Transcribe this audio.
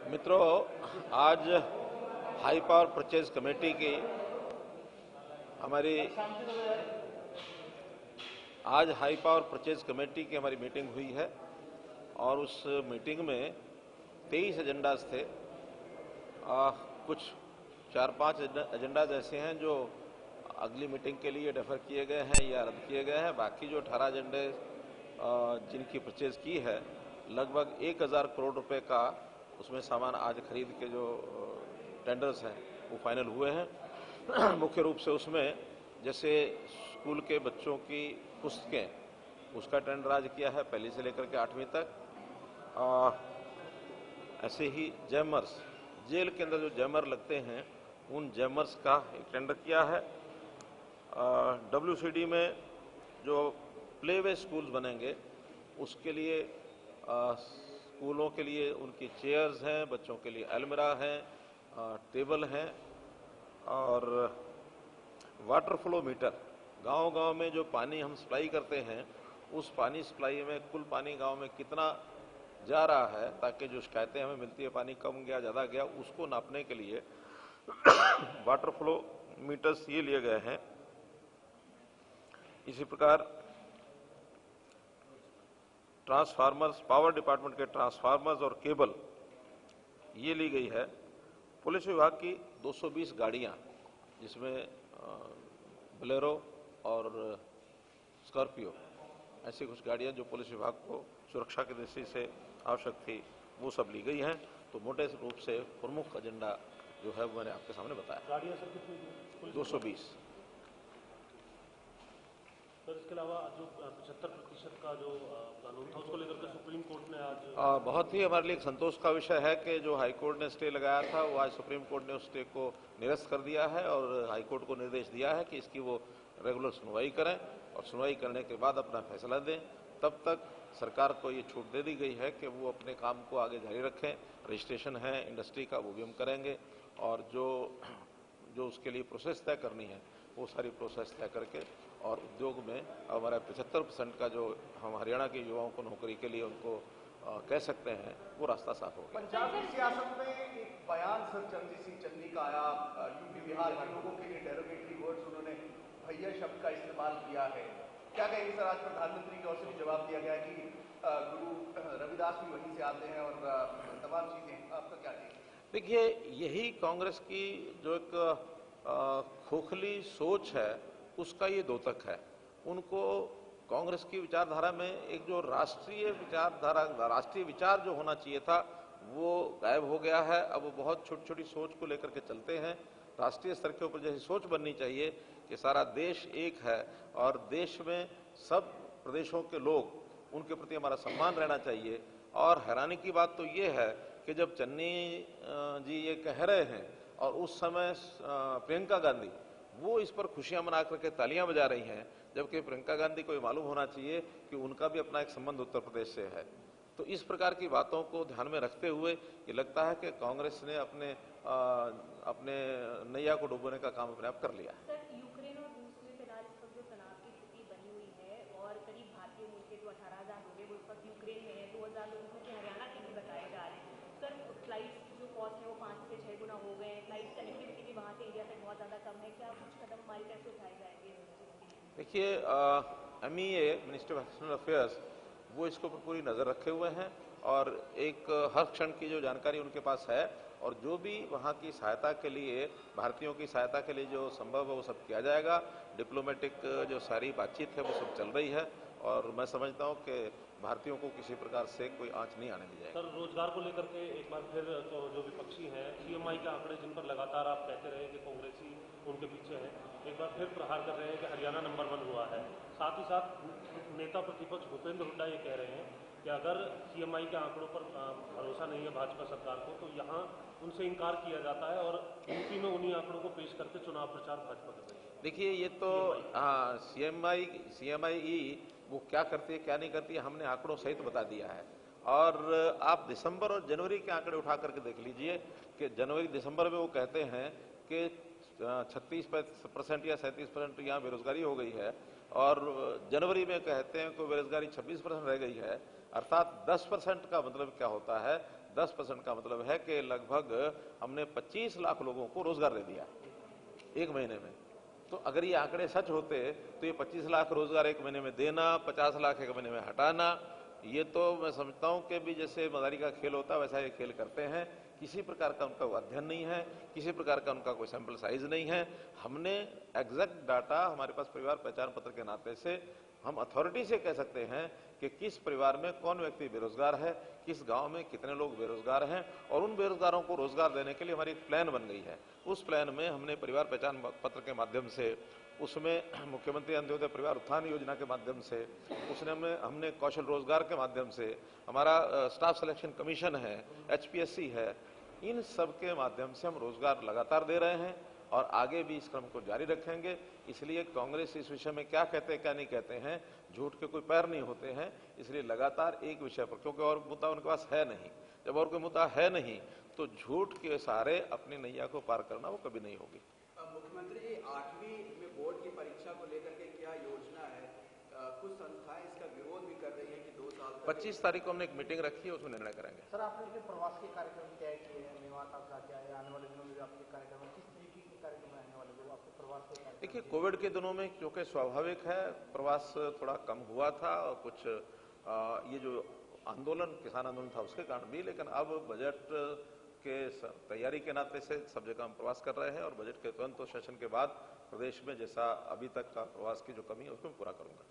मित्रों, आज high power purchase committee की हमारी हमारी मीटिंग हुई है और उस मीटिंग में 23 एजेंडाज थे। कुछ 4-5 एजेंडाज ऐसे हैं जो अगली मीटिंग के लिए डेफर किए गए हैं या रद्द किए गए हैं। बाकी जो 18 एजेंडे जिनकी परचेज की है, लगभग 1000 करोड़ रुपए का उसमें सामान आज खरीद के जो टेंडर्स हैं वो फाइनल हुए हैं। मुख्य रूप से उसमें जैसे स्कूल के बच्चों की पुस्तकें, उसका टेंडर आज किया है 1 से लेकर के 8वीं तक। ऐसे ही जैमर्स, जेल के अंदर जो जैमर लगते हैं उन जैमर्स का एक टेंडर किया है। WCD में जो प्लेवे स्कूल्स बनेंगे उसके लिए स्कूलों के लिए उनकी चेयर्स हैं, बच्चों के लिए अलमीरा हैं, टेबल हैं। और वाटर फ्लो मीटर, गांव-गांव में जो पानी हम सप्लाई करते हैं उस पानी सप्लाई में कुल पानी गांव में कितना जा रहा है, ताकि जो शिकायतें हमें मिलती है पानी कम गया ज़्यादा गया उसको नापने के लिए वाटर फ्लो मीटर्स ये लिए गए हैं। इसी प्रकार ट्रांसफार्मर्स, पावर डिपार्टमेंट के ट्रांसफार्मर्स और केबल ये ली गई है। पुलिस विभाग की 220 गाड़ियां, जिसमें बोलेरो और स्कॉर्पियो, ऐसी कुछ गाड़ियां जो पुलिस विभाग को सुरक्षा की दृष्टि से आवश्यक थी, वो सब ली गई हैं। तो मोटे रूप से प्रमुख एजेंडा जो है वो मैंने आपके सामने बताया। गाड़ियां सर कितनी? 220। सर, इसके अलावा जो 75% का जो कानून था उसको लेकर के सुप्रीम कोर्ट ने आज बहुत ही हमारे लिए एक संतोष का विषय है कि जो हाईकोर्ट ने स्टे लगाया था वो आज सुप्रीम कोर्ट ने उस स्टे को निरस्त कर दिया है और हाईकोर्ट को निर्देश दिया है कि इसकी वो रेगुलर सुनवाई करें और सुनवाई करने के बाद अपना फैसला दें। तब तक सरकार को ये छूट दे दी गई है कि वो अपने काम को आगे जारी रखें। रजिस्ट्रेशन है इंडस्ट्री का, वो भी हम करेंगे और जो उसके लिए प्रोसेस तय करनी है वो सारी प्रोसेस तय करके और उद्योग में हमारा 75% का जो हम हरियाणा के युवाओं को नौकरी के लिए उनको कह सकते हैं वो रास्ता साफ होगा। पंजाब की सियासत में एक बयान सर चंद्रजीत सिंह चन्नी का आया, यूपी बिहार के लोगों के लिए डेरोगेटरी वर्ड्स उन्होंने भैया शब्द का इस्तेमाल किया है। क्या कहेंगे सर? आज प्रधानमंत्री की ओर से भी जवाब दिया गया कि गुरु रविदास भी वहीं से आते हैं और तमाम चीजें, आपका क्या कहेंगे? देखिए, यही कांग्रेस की जो एक खोखली सोच है उसका ये द्योतक है। उनको कांग्रेस की विचारधारा में एक जो राष्ट्रीय विचार जो होना चाहिए था वो गायब हो गया है। अब वो बहुत छोटी छोटी सोच को लेकर के चलते हैं। राष्ट्रीय स्तर के ऊपर जैसी सोच बननी चाहिए कि सारा देश एक है और देश में सब प्रदेशों के लोग, उनके प्रति हमारा सम्मान रहना चाहिए। और हैरानी की बात तो ये है कि जब चन्नी जी ये कह रहे हैं और उस समय प्रियंका गांधी वो इस पर खुशियां मना करके तालियां बजा रही हैं, जबकि प्रियंका गांधी को ये मालूम होना चाहिए कि उनका भी अपना एक संबंध उत्तर प्रदेश से है। तो इस प्रकार की बातों को ध्यान में रखते हुए ये लगता है कि कांग्रेस ने अपने नैया को डुबोने का काम अपने आप कर लिया है। सर, यूक्रेन और रूस में फिलहाल इस वक्त जो तनाव की स्थिति बनी हुई है और करीब भारतीय मूल के जो 18,000 लोग हैं वो इस वक्त यूक्रेन में है, 2,000 लोग उसमें हरियाणा के भी बताए जा रहे हैं। सर, फ्लाइट्स जो कॉस्ट है वो 5 से 6 गुना हो गए हैं। फ्लाइट कनेक्टिविटी भी वहाँ से इंडिया से बहुत ज़्यादा कम है। क्या कुछ कदम हमारी कैसे उठाए जाएंगे? देखिए, MEA, ministry of external affairs, वो इसके ऊपर पूरी नज़र रखे हुए हैं और एक हर क्षण की जो जानकारी उनके पास है और जो भी वहाँ की सहायता के लिए, भारतीयों की सहायता के लिए जो संभव है वो सब किया जाएगा। डिप्लोमेटिक जो सारी बातचीत है वो सब चल रही है और मैं समझता हूँ कि भारतीयों को किसी प्रकार से कोई आंच नहीं आने दी जाएगी। सर, रोजगार को लेकर के एक बार फिर तो जो विपक्षी हैं, CMI के आंकड़े जिन पर लगातार आप कहते रहे कि कांग्रेसी उनके पीछे हैं, एक बार फिर प्रहार कर रहे हैं कि हरियाणा नंबर 1 हुआ है। साथ ही साथ नेता प्रतिपक्ष भूपेंद्र हुड्डा ये कह रहे हैं कि अगर CMI के आंकड़ों पर भरोसा नहीं है भाजपा सरकार को तो यहाँ उनसे इनकार किया जाता है और यूपी में उन्हीं आंकड़ों को पेश करके चुनाव प्रचार भाजपा कर रही है। देखिए, ये तो CMI वो क्या करती है क्या नहीं करती है हमने आंकड़ों सहित बता दिया है। और आप दिसंबर और जनवरी के आंकड़े उठा करके देख लीजिए कि जनवरी दिसंबर में वो कहते हैं कि 36% या 37% यहाँ बेरोजगारी हो गई है और जनवरी में कहते हैं कि बेरोजगारी 26% रह गई है। अर्थात 10% का मतलब क्या होता है? 10% का मतलब है कि लगभग हमने 25 लाख लोगों को रोजगार दे दिया एक महीने में। तो अगर ये आंकड़े सच होते तो ये 25 लाख रोजगार एक महीने में देना, 50 लाख एक महीने में हटाना, ये तो मैं समझता हूं कि भी जैसे मदारी का खेल होता है वैसा ये खेल करते हैं। किसी प्रकार का उनका अध्ययन नहीं है, किसी प्रकार का उनका कोई सैंपल साइज नहीं है। हमने एग्जैक्ट डाटा हमारे पास परिवार पहचान पत्र के नाते से हम अथॉरिटी से कह सकते हैं कि किस परिवार में कौन व्यक्ति बेरोजगार है, किस गांव में कितने लोग बेरोजगार हैं, और उन बेरोजगारों को रोजगार देने के लिए हमारी एक प्लान बन गई है। उस प्लान में हमने परिवार पहचान पत्र के माध्यम से, उसमें मुख्यमंत्री अंत्योदय परिवार उत्थान योजना के माध्यम से, उसने हमने कौशल रोजगार के माध्यम से, हमारा स्टाफ सिलेक्शन कमीशन है, HPSC है, इन सब के माध्यम से हम रोजगार लगातार दे रहे हैं और आगे भी इस क्रम को जारी रखेंगे। इसलिए कांग्रेस इस विषय में क्या कहते हैं क्या नहीं कहते हैं, झूठ के कोई पैर नहीं होते हैं। इसलिए लगातार एक विषय पर, क्योंकि और मुद्दा उनके पास है नहीं, जब और कोई मुद्दा है नहीं तो झूठ के सहारे अपनी नैया को पार करना वो कभी नहीं होगी। मुख्यमंत्री जी, 8वीं में बोर्ड की परीक्षा को लेकर के क्या योजना है? कुछ संस्थाएं इसका विरोध भी कर रही है कि 2 साल तक 25 तारीख को हमने एक मीटिंग रखी है, उसमें निर्णय करेंगे। सर, आपने अपने प्रवास के कार्यक्रम तय किए हैं, मेवात आपका क्या है, आने वाले दिनों में आपके कार्यक्रम किस तरीके के कार्यक्रम रहने वाले जो आपके प्रवास के कार्यक्रम? देखिए, कोविड के दिनों में क्योंकि स्वाभाविक है प्रवास थोड़ा कम हुआ था और कुछ ये जो आंदोलन, किसान आंदोलन था उसके कारण भी, लेकिन अब बजट के तैयारी के नाते से सब जगह हम प्रवास कर रहे हैं और बजट के तुरंत सेशन के बाद प्रदेश में जैसा अभी तक का प्रवास की जो कमी है उसको पूरा करूंगा।